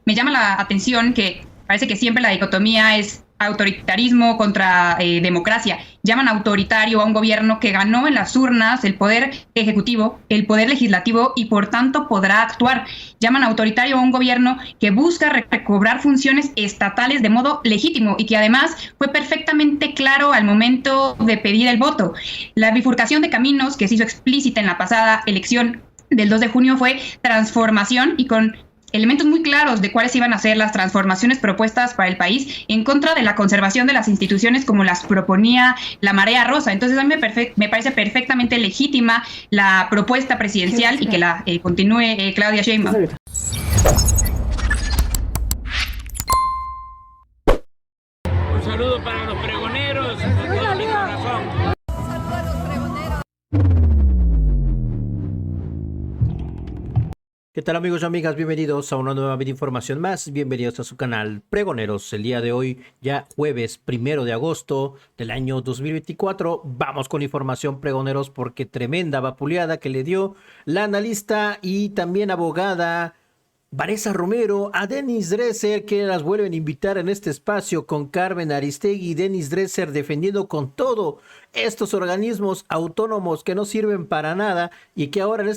me llama la atención que parece que siempre la dicotomía es autoritarismo contra democracia. Llaman autoritario a un gobierno que ganó en las urnas el poder ejecutivo, el poder legislativo y por tanto podrá actuar. Llaman autoritario a un gobierno que busca recobrar funciones estatales de modo legítimo y que además fue perfectamente claro al momento de pedir el voto. La bifurcación de caminos que se hizo explícita en la pasada elección del 2 de junio fue transformación y con elementos muy claros de cuáles iban a ser las transformaciones propuestas para el país en contra de la conservación de las instituciones como las proponía la Marea Rosa. Entonces a mí me parece perfectamente legítima la propuesta presidencial y que la continúe Claudia Sheinbaum. Un saludo para los pregoneros, de todo mi corazón. ¿Qué tal amigos y amigas? Bienvenidos a una nueva información más, bienvenidos a su canal Pregoneros. El día de hoy, ya jueves 1 de agosto del año 2024, vamos con información pregoneros porque tremenda vapuleada que le dio la analista y también abogada Vanessa Romero a Denis Dresser, que las vuelven a invitar en este espacio con Carmen Aristegui. Denis Dresser defendiendo con todo estos organismos autónomos que no sirven para nada y que ahora en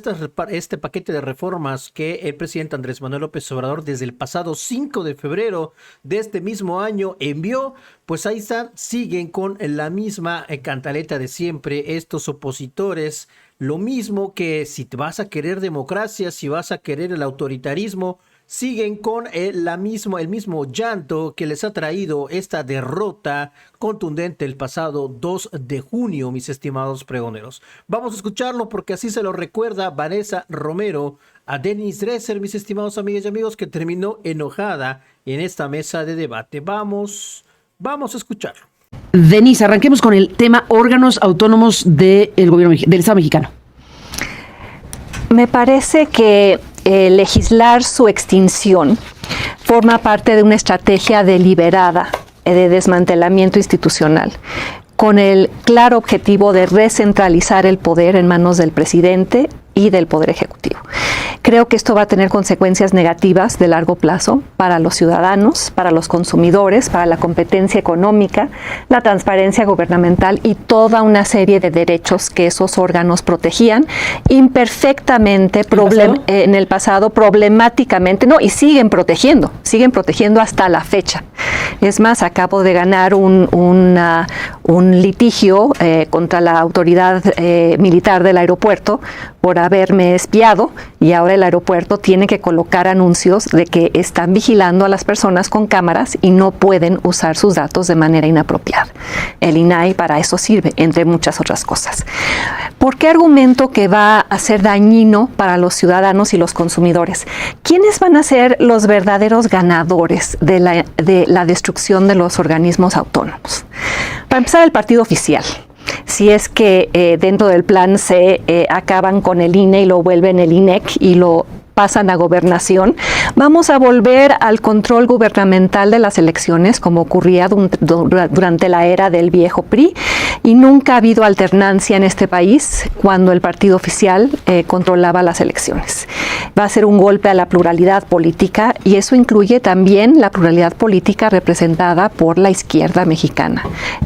este paquete de reformas que el presidente Andrés Manuel López Obrador desde el pasado 5 de febrero de este mismo año envió, pues ahí están, siguen con la misma cantaleta de siempre estos opositores. Lo mismo que si te vas a querer democracia, si vas a querer el autoritarismo, siguen con el mismo llanto que les ha traído esta derrota contundente el pasado 2 de junio, mis estimados pregoneros. Vamos a escucharlo porque así se lo recuerda Vanessa Romero a Denis Dresser, mis estimados amigas y amigos, que terminó enojada en esta mesa de debate. Vamos a escucharlo. Denise, arranquemos con el tema órganos autónomos del gobierno del Estado mexicano. Me parece que legislar su extinción forma parte de una estrategia deliberada de desmantelamiento institucional, con el claro objetivo de recentralizar el poder en manos del presidente y del Poder Ejecutivo. Creo que esto va a tener consecuencias negativas de largo plazo para los ciudadanos, para los consumidores, para la competencia económica, la transparencia gubernamental y toda una serie de derechos que esos órganos protegían imperfectamente en el pasado, problemáticamente, no, y siguen protegiendo hasta la fecha. Es más, acabo de ganar un litigio contra la autoridad militar del aeropuerto por haberme espiado, y ahora el aeropuerto tiene que colocar anuncios de que están vigilando a las personas con cámaras y no pueden usar sus datos de manera inapropiada. El INAI para eso sirve, entre muchas otras cosas. ¿Por qué argumento que va a ser dañino para los ciudadanos y los consumidores? ¿Quiénes van a ser los verdaderos ganadores de la destrucción de los organismos autónomos? Para empezar, el partido oficial. Si es que dentro del plan se acaban con el INE y lo vuelven el INEC y lo pasan a gobernación, vamos a volver al control gubernamental de las elecciones como ocurría durante la era del viejo PRI, y nunca ha habido alternancia en este país cuando el partido oficial controlaba las elecciones. Va a ser un golpe a la pluralidad política, y eso incluye también la pluralidad política representada por la izquierda mexicana.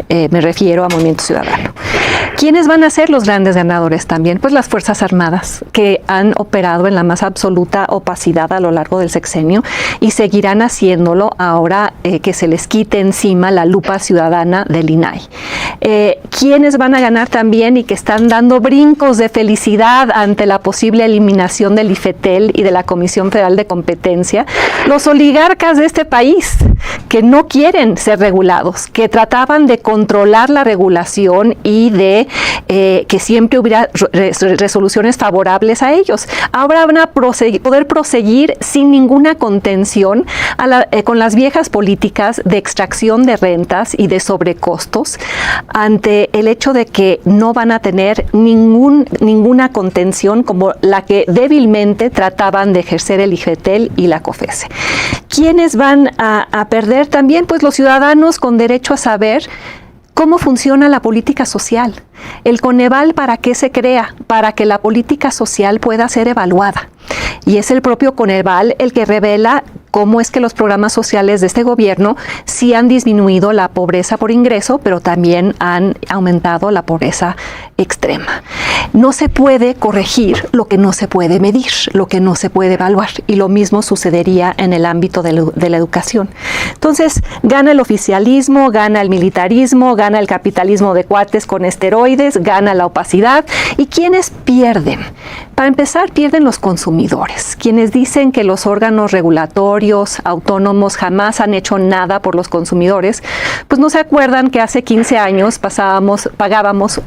Me refiero a Movimiento Ciudadano. ¿Quiénes van a ser los grandes ganadores también? Pues las Fuerzas Armadas, que han operado en la más absoluta opacidad a lo largo del sexenio y seguirán haciéndolo ahora que se les quite encima la lupa ciudadana del INAI. ¿Quiénes van a ganar también y que están dando brincos de felicidad ante la posible eliminación del IFETEL y de la Comisión Federal de Competencia? Los oligarcas de este país, que no quieren ser regulados, que trataban de controlar la regulación y de que siempre hubiera resoluciones favorables a ellos. Ahora van a poder proseguir sin ninguna contención con las viejas políticas de extracción de rentas y de sobrecostos, ante el hecho de que no van a tener ninguna contención como la que débilmente trataban de ejercer el IFETEL y la COFESE. ¿Quiénes van a perder también? Pues los ciudadanos con derecho a saber cómo funciona la política social. El Coneval, ¿para qué se crea? Para que la política social pueda ser evaluada. Y es el propio Coneval el que revela cómo es que los programas sociales de este gobierno sí han disminuido la pobreza por ingreso, pero también han aumentado la pobreza extrema. No se puede corregir lo que no se puede medir, lo que no se puede evaluar, y lo mismo sucedería en el ámbito de la educación. Entonces, gana el oficialismo, gana el militarismo, gana el capitalismo de cuates con esteroides, gana la opacidad. ¿Y quiénes pierden? Para empezar, pierden los consumidores, quienes dicen que los órganos regulatorios autónomos jamás han hecho nada por los consumidores. Pues no se acuerdan que hace 15 años pagábamos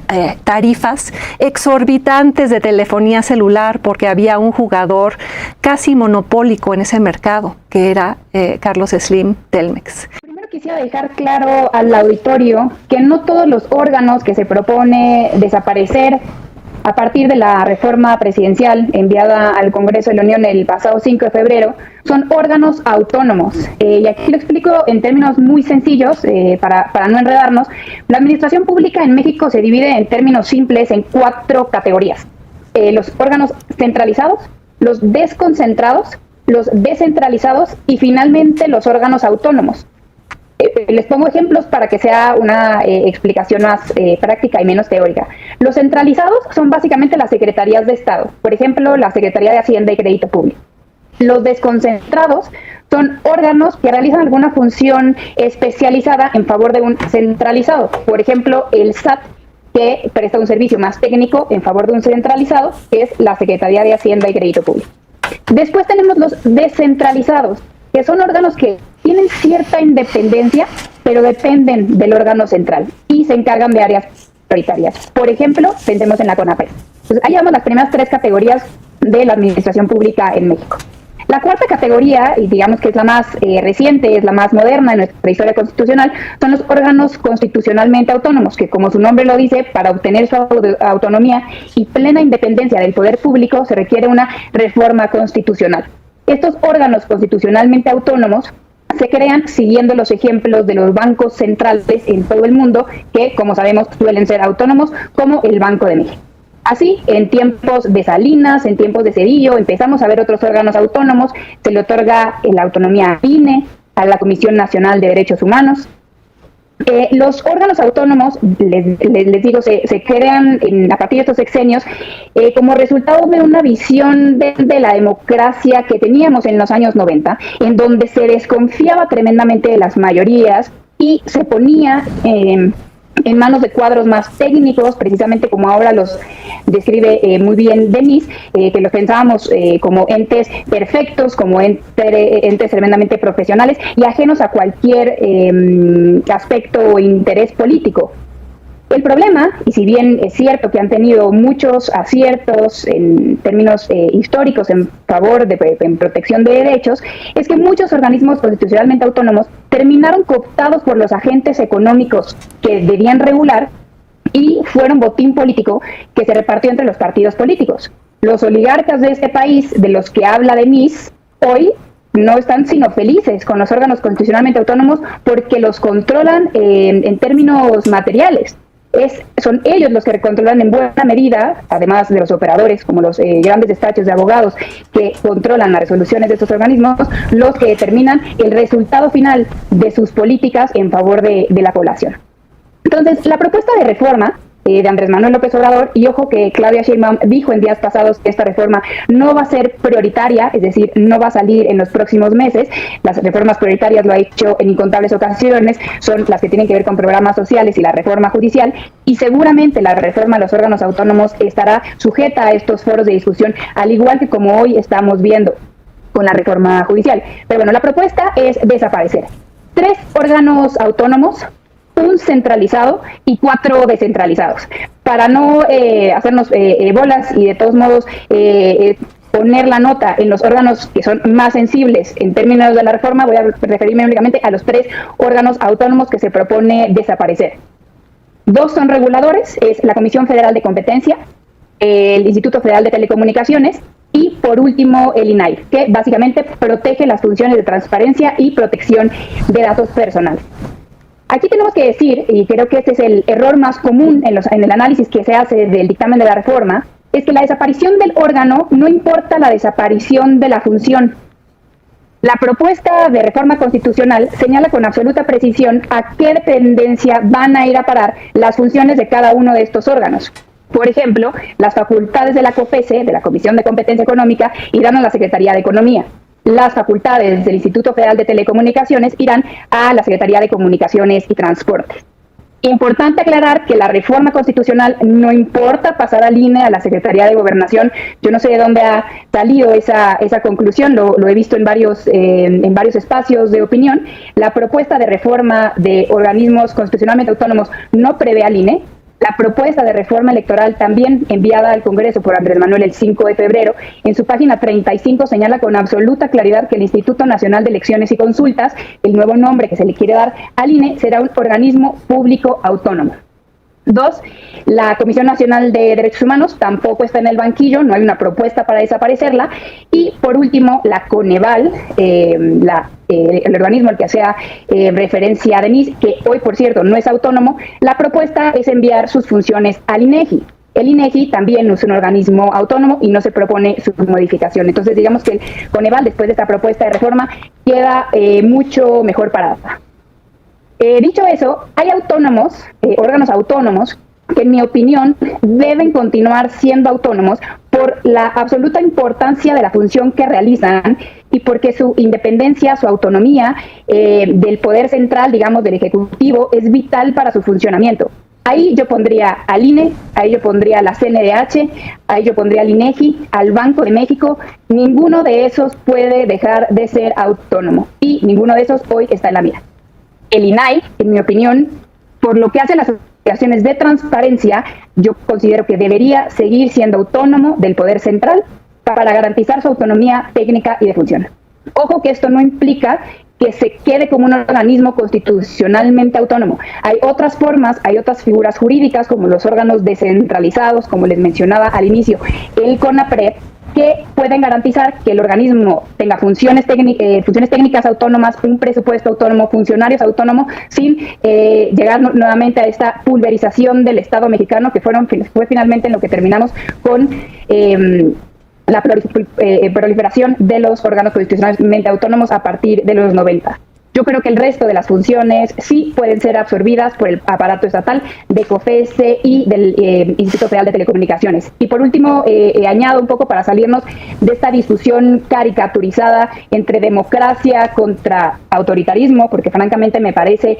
tarifas exorbitantes de telefonía celular porque había un jugador casi monopólico en ese mercado, que era Carlos Slim Telmex. Primero quisiera dejar claro al auditorio que no todos los órganos que se propone desaparecer a partir de la reforma presidencial enviada al Congreso de la Unión el pasado 5 de febrero son órganos autónomos. Y aquí lo explico en términos muy sencillos para no enredarnos. La administración pública en México se divide en términos simples en 4 categorías. Los órganos centralizados, los desconcentrados, los descentralizados y finalmente los órganos autónomos. Les pongo ejemplos para que sea una explicación más práctica y menos teórica. Los centralizados son básicamente las secretarías de Estado, por ejemplo, la Secretaría de Hacienda y Crédito Público. Los desconcentrados son órganos que realizan alguna función especializada en favor de un centralizado, por ejemplo, el SAT, que presta un servicio más técnico en favor de un centralizado, que es la Secretaría de Hacienda y Crédito Público. Después tenemos los descentralizados, que son órganos que tienen cierta independencia, pero dependen del órgano central y se encargan de áreas prioritarias. Por ejemplo, pensemos en la CONAPRED. Pues ahí llevamos las primeras 3 categorías de la administración pública en México. La cuarta categoría, y digamos que es la más reciente, es la más moderna en nuestra historia constitucional, son los órganos constitucionalmente autónomos, que como su nombre lo dice, para obtener su autonomía y plena independencia del poder público se requiere una reforma constitucional. Estos órganos constitucionalmente autónomos se crean siguiendo los ejemplos de los bancos centrales en todo el mundo, que, como sabemos, suelen ser autónomos, como el Banco de México. Así, en tiempos de Salinas, en tiempos de Cedillo, empezamos a ver otros órganos autónomos. Se le otorga la autonomía al INE, a la Comisión Nacional de Derechos Humanos. Los órganos autónomos, les digo, se crean a partir de estos sexenios como resultado de una visión de la democracia que teníamos en los años 90, en donde se desconfiaba tremendamente de las mayorías y se ponía en manos de cuadros más técnicos, precisamente como ahora los describe muy bien Denise, que los pensábamos como entes perfectos, como entes tremendamente profesionales y ajenos a cualquier aspecto o interés político. El problema, y si bien es cierto que han tenido muchos aciertos en términos históricos en favor en protección de derechos, es que muchos organismos constitucionalmente autónomos terminaron cooptados por los agentes económicos que debían regular y fueron botín político que se repartió entre los partidos políticos. Los oligarcas de este país, de los que habla Denise, hoy no están sino felices con los órganos constitucionalmente autónomos porque los controlan en términos materiales. Son ellos los que controlan en buena medida, además de los operadores, como los grandes despachos de abogados que controlan las resoluciones de estos organismos, los que determinan el resultado final de sus políticas en favor de la población. Entonces, la propuesta de reforma de Andrés Manuel López Obrador, y ojo que Claudia Sheinbaum dijo en días pasados que esta reforma no va a ser prioritaria, es decir, no va a salir en los próximos meses. Las reformas prioritarias, lo ha hecho en incontables ocasiones, son las que tienen que ver con programas sociales y la reforma judicial, y seguramente la reforma de los órganos autónomos estará sujeta a estos foros de discusión, al igual que como hoy estamos viendo con la reforma judicial. Pero bueno, la propuesta es desaparecer 3 órganos autónomos, un centralizado y 4 descentralizados. Para no hacernos bolas y de todos modos poner la nota en los órganos que son más sensibles en términos de la reforma, voy a referirme únicamente a los 3 órganos autónomos que se propone desaparecer. 2 son reguladores, es la Comisión Federal de Competencia, el Instituto Federal de Telecomunicaciones y por último el INAI, que básicamente protege las funciones de transparencia y protección de datos personales. Aquí tenemos que decir, y creo que este es el error más común en el análisis que se hace del dictamen de la reforma, es que la desaparición del órgano no importa la desaparición de la función. La propuesta de reforma constitucional señala con absoluta precisión a qué dependencia van a ir a parar las funciones de cada uno de estos órganos. Por ejemplo, las facultades de la COFESE, de la Comisión de Competencia Económica, irán a la Secretaría de Economía. Las facultades del Instituto Federal de Telecomunicaciones irán a la Secretaría de Comunicaciones y Transportes. Importante aclarar que la reforma constitucional no importa pasar al INE, a la Secretaría de Gobernación. Yo no sé de dónde ha salido esa conclusión, lo he visto en varios espacios de opinión. La propuesta de reforma de organismos constitucionalmente autónomos no prevé al INE. La propuesta de reforma electoral, también enviada al Congreso por Andrés Manuel el 5 de febrero, en su página 35 señala con absoluta claridad que el Instituto Nacional de Elecciones y Consultas, el nuevo nombre que se le quiere dar al INE, será un organismo público autónomo. 2, la Comisión Nacional de Derechos Humanos tampoco está en el banquillo, no hay una propuesta para desaparecerla. Y por último, la Coneval, el organismo al que hacía referencia a Denise, que hoy, por cierto, no es autónomo, la propuesta es enviar sus funciones al INEGI. El INEGI también es un organismo autónomo y no se propone su modificación. Entonces, digamos que el Coneval, después de esta propuesta de reforma, queda mucho mejor parada. Dicho eso, hay órganos autónomos, que en mi opinión deben continuar siendo autónomos por la absoluta importancia de la función que realizan y porque su independencia, su autonomía del poder central, digamos, del Ejecutivo, es vital para su funcionamiento. Ahí yo pondría al INE, ahí yo pondría a la CNDH, ahí yo pondría al INEGI, al Banco de México. Ninguno de esos puede dejar de ser autónomo y ninguno de esos hoy está en la mira. El INAI, en mi opinión, por lo que hace las obligaciones de transparencia, yo considero que debería seguir siendo autónomo del poder central para garantizar su autonomía técnica y de función. Ojo que esto no implica que se quede como un organismo constitucionalmente autónomo. Hay otras formas, hay otras figuras jurídicas como los órganos descentralizados, como les mencionaba al inicio, el CONAPRED, que pueden garantizar que el organismo tenga funciones técnicas autónomas, un presupuesto autónomo, funcionarios autónomos, sin llegar nuevamente a esta pulverización del Estado mexicano, que fue finalmente en lo que terminamos con la proliferación de los órganos constitucionalmente autónomos a partir de los 90. Yo creo que el resto de las funciones sí pueden ser absorbidas por el aparato estatal de COFESE y del Instituto Federal de Telecomunicaciones. Y por último, añado un poco para salirnos de esta discusión caricaturizada entre democracia contra autoritarismo, porque francamente me parece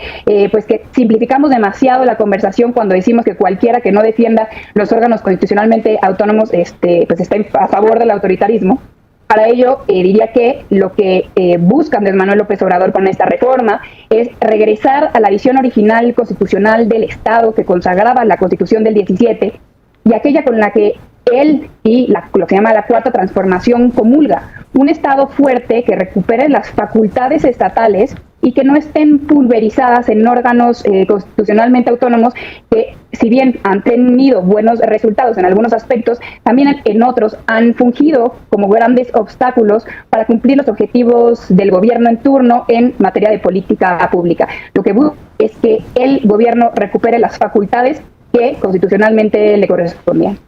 pues que simplificamos demasiado la conversación cuando decimos que cualquiera que no defienda los órganos constitucionalmente autónomos pues está a favor del autoritarismo. Para ello, diría que lo que busca Andrés Manuel López Obrador con esta reforma es regresar a la visión original constitucional del Estado que consagraba la Constitución del 17 y aquella con la que él y lo que se llama la Cuarta Transformación comulga. Un Estado fuerte que recupere las facultades estatales y que no estén pulverizadas en órganos constitucionalmente autónomos que, si bien han tenido buenos resultados en algunos aspectos, también en otros han fungido como grandes obstáculos para cumplir los objetivos del gobierno en turno en materia de política pública. Lo que busca es que el gobierno recupere las facultades que constitucionalmente le correspondían.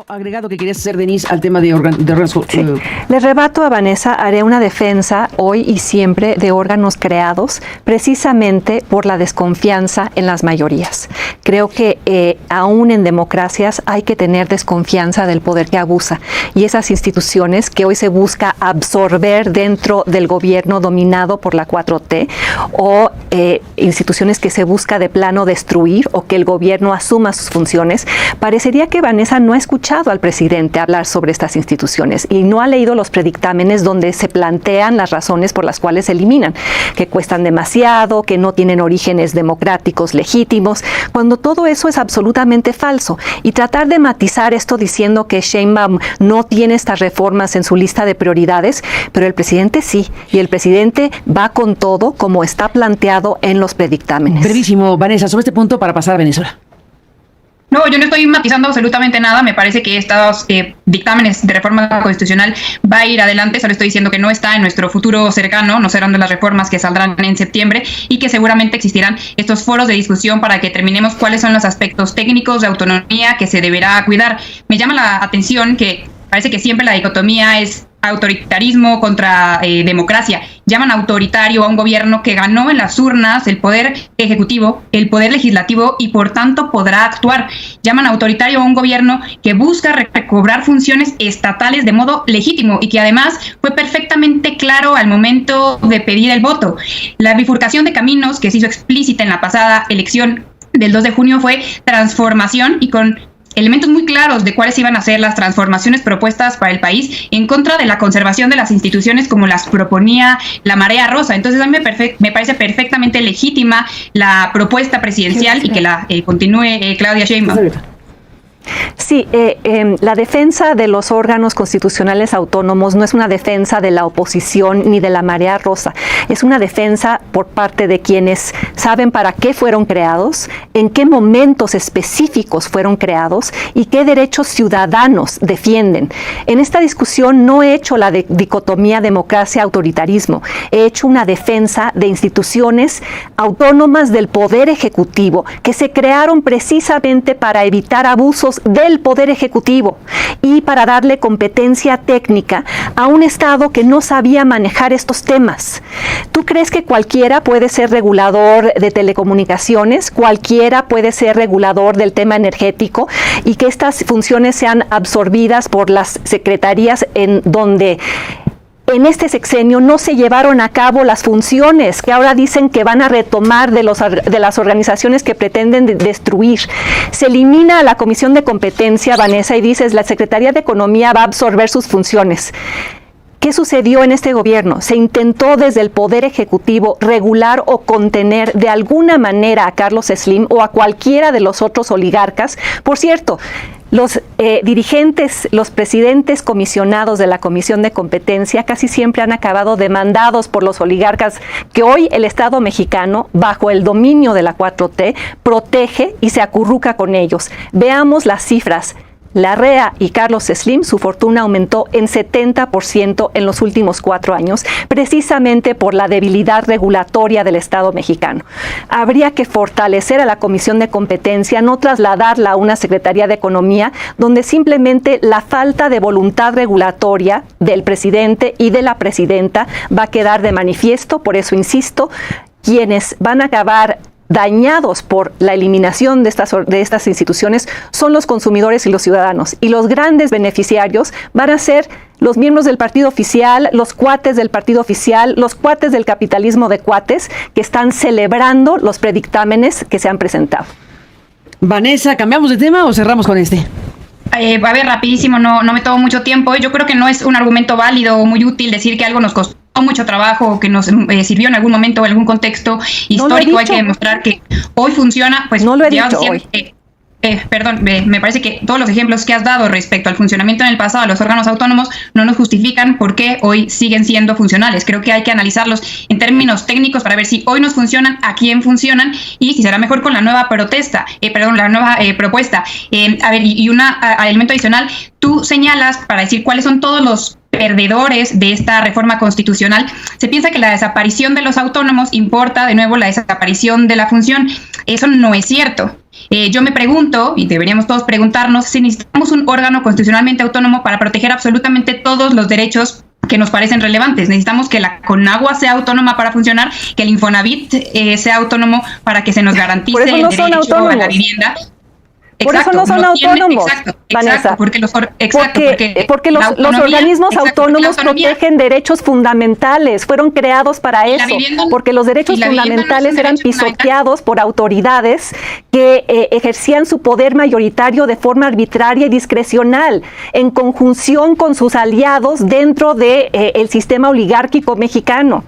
Agregado que querías hacer, Denise, al tema de órganos. Sí. Le rebato a Vanessa, haré una defensa hoy y siempre de órganos creados precisamente por la desconfianza en las mayorías. Creo que aún en democracias hay que tener desconfianza del poder que abusa y esas instituciones que hoy se busca absorber dentro del gobierno dominado por la 4T o instituciones que se busca de plano destruir o que el gobierno asuma sus funciones. Parecería que Vanessa no ha escuchado al presidente hablar sobre estas instituciones y no ha leído los predictámenes donde se plantean las razones por las cuales se eliminan, que cuestan demasiado, que no tienen orígenes democráticos legítimos, cuando todo eso es absolutamente falso. Y tratar de matizar esto diciendo que Sheinbaum no tiene estas reformas en su lista de prioridades, pero el presidente sí, y el presidente va con todo como está planteado en los predictámenes. Brevísimo, Vanessa, sobre este punto para pasar a Venezuela. No, yo no estoy matizando absolutamente nada. Me parece que estos dictámenes de reforma constitucional va a ir adelante. Solo estoy diciendo que no está en nuestro futuro cercano, no serán de las reformas que saldrán en septiembre y que seguramente existirán estos foros de discusión para que determinemos cuáles son los aspectos técnicos de autonomía que se deberá cuidar. Me llama la atención que parece que siempre la dicotomía es autoritarismo contra democracia. Llaman autoritario a un gobierno que ganó en las urnas el poder ejecutivo, el poder legislativo y por tanto podrá actuar. Llaman autoritario a un gobierno que busca recobrar funciones estatales de modo legítimo y que además fue perfectamente claro al momento de pedir el voto. La bifurcación de caminos que se hizo explícita en la pasada elección del 2 de junio fue transformación y con elementos muy claros de cuáles iban a ser las transformaciones propuestas para el país en contra de la conservación de las instituciones como las proponía la Marea Rosa. Entonces a mí me parece perfectamente legítima la propuesta presidencial y que la continúe Claudia Sheinbaum. Sí, la defensa de los órganos constitucionales autónomos no es una defensa de la oposición ni de la Marea Rosa, es una defensa por parte de quienes saben para qué fueron creados, en qué momentos específicos fueron creados y qué derechos ciudadanos defienden. En esta discusión no he hecho la dicotomía democracia-autoritarismo, he hecho una defensa de instituciones autónomas del Poder Ejecutivo que se crearon precisamente para evitar abusos del Poder Ejecutivo y para darle competencia técnica a un Estado que no sabía manejar estos temas. ¿Tú crees que cualquiera puede ser regulador de telecomunicaciones? ¿Cualquiera puede ser regulador del tema energético? Y que estas funciones sean absorbidas por las secretarías en donde en este sexenio no se llevaron a cabo las funciones que ahora dicen que van a retomar de las organizaciones que pretenden destruir. Se elimina a la Comisión de Competencia, Vanessa, y dices, la Secretaría de Economía va a absorber sus funciones. ¿Qué sucedió en este gobierno? Se intentó desde el Poder Ejecutivo regular o contener de alguna manera a Carlos Slim o a cualquiera de los otros oligarcas. Por cierto, los dirigentes, los presidentes comisionados de la Comisión de Competencia casi siempre han acabado demandados por los oligarcas que hoy el Estado mexicano, bajo el dominio de la 4T, protege y se acurruca con ellos. Veamos las cifras. Larrea y Carlos Slim, su fortuna aumentó en 70% en los últimos 4 años, precisamente por la debilidad regulatoria del Estado mexicano. Habría que fortalecer a la Comisión de Competencia, no trasladarla a una Secretaría de Economía, donde simplemente la falta de voluntad regulatoria del presidente y de la presidenta va a quedar de manifiesto. Por eso insisto, quienes van a acabar dañados por la eliminación de estas instituciones son los consumidores y los ciudadanos. Y los grandes beneficiarios van a ser los miembros del partido oficial, los cuates del partido oficial, los cuates del capitalismo de cuates que están celebrando los predictámenes que se han presentado. Vanessa, ¿cambiamos de tema o cerramos con este? A ver, rapidísimo, no me tomo mucho tiempo. Yo creo que no es un argumento válido o muy útil decir que algo nos costó mucho trabajo, que nos sirvió en algún momento o en algún contexto histórico. No hay que demostrar que hoy funciona. Pues no lo he dicho hoy. Perdón, me parece que todos los ejemplos que has dado respecto al funcionamiento en el pasado de los órganos autónomos no nos justifican por qué hoy siguen siendo funcionales. Creo que hay que analizarlos en términos técnicos para ver si hoy nos funcionan, a quién funcionan y si será mejor con la nueva propuesta. A ver, y un elemento adicional, tú señalas para decir cuáles son todos los perdedores de esta reforma constitucional. Se piensa que la desaparición de los autónomos importa de nuevo la desaparición de la función. Eso no es cierto. Yo me pregunto, y deberíamos todos preguntarnos, si necesitamos un órgano constitucionalmente autónomo para proteger absolutamente todos los derechos que nos parecen relevantes. Necesitamos que la Conagua sea autónoma para funcionar, que el Infonavit sea autónomo para que se nos garantice el derecho a la vivienda. Por eso no son autónomos, Vanessa. Porque los organismos autónomos protegen derechos fundamentales, fueron creados para eso, porque los derechos fundamentales eran pisoteados por autoridades que ejercían su poder mayoritario de forma arbitraria y discrecional, en conjunción con sus aliados dentro del sistema oligárquico mexicano.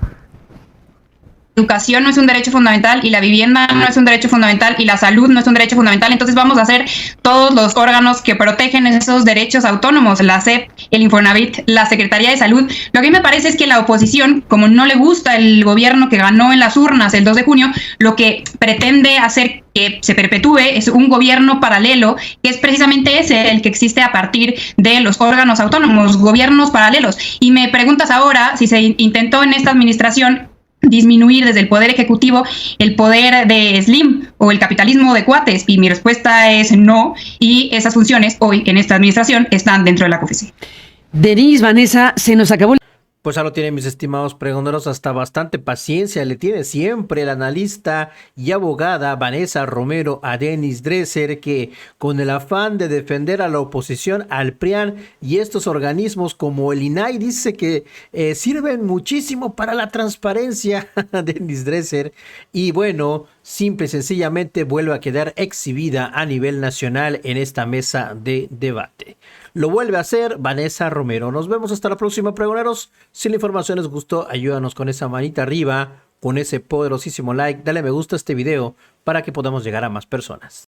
Educación no es un derecho fundamental y la vivienda no es un derecho fundamental y la salud no es un derecho fundamental. Entonces vamos a hacer todos los órganos que protegen esos derechos autónomos, la SEP, el Infonavit, la Secretaría de Salud. Lo que a mí me parece es que la oposición, como no le gusta el gobierno que ganó en las urnas el 2 de junio, lo que pretende hacer que se perpetúe es un gobierno paralelo, que es precisamente ese, el que existe a partir de los órganos autónomos, gobiernos paralelos. Y me preguntas ahora si se intentó en esta administración disminuir desde el Poder Ejecutivo el poder de Slim o el capitalismo de cuates, y mi respuesta es no, y esas funciones hoy en esta administración están dentro de la COFECE. Denise, Vanessa, se nos acabó. Pues ahora tienen, mis estimados pregoneros, hasta bastante paciencia le tiene siempre la analista y abogada Vanessa Romero a Denis Dresser, que con el afán de defender a la oposición, al PRIAN y estos organismos como el INAI, dice que sirven muchísimo para la transparencia. Denis Dresser, y bueno, simple y sencillamente vuelve a quedar exhibida a nivel nacional en esta mesa de debate. Lo vuelve a hacer Vanessa Romero. Nos vemos hasta la próxima, pregoneros. Si la información les gustó, ayúdanos con esa manita arriba, con ese poderosísimo like. Dale me gusta a este video para que podamos llegar a más personas.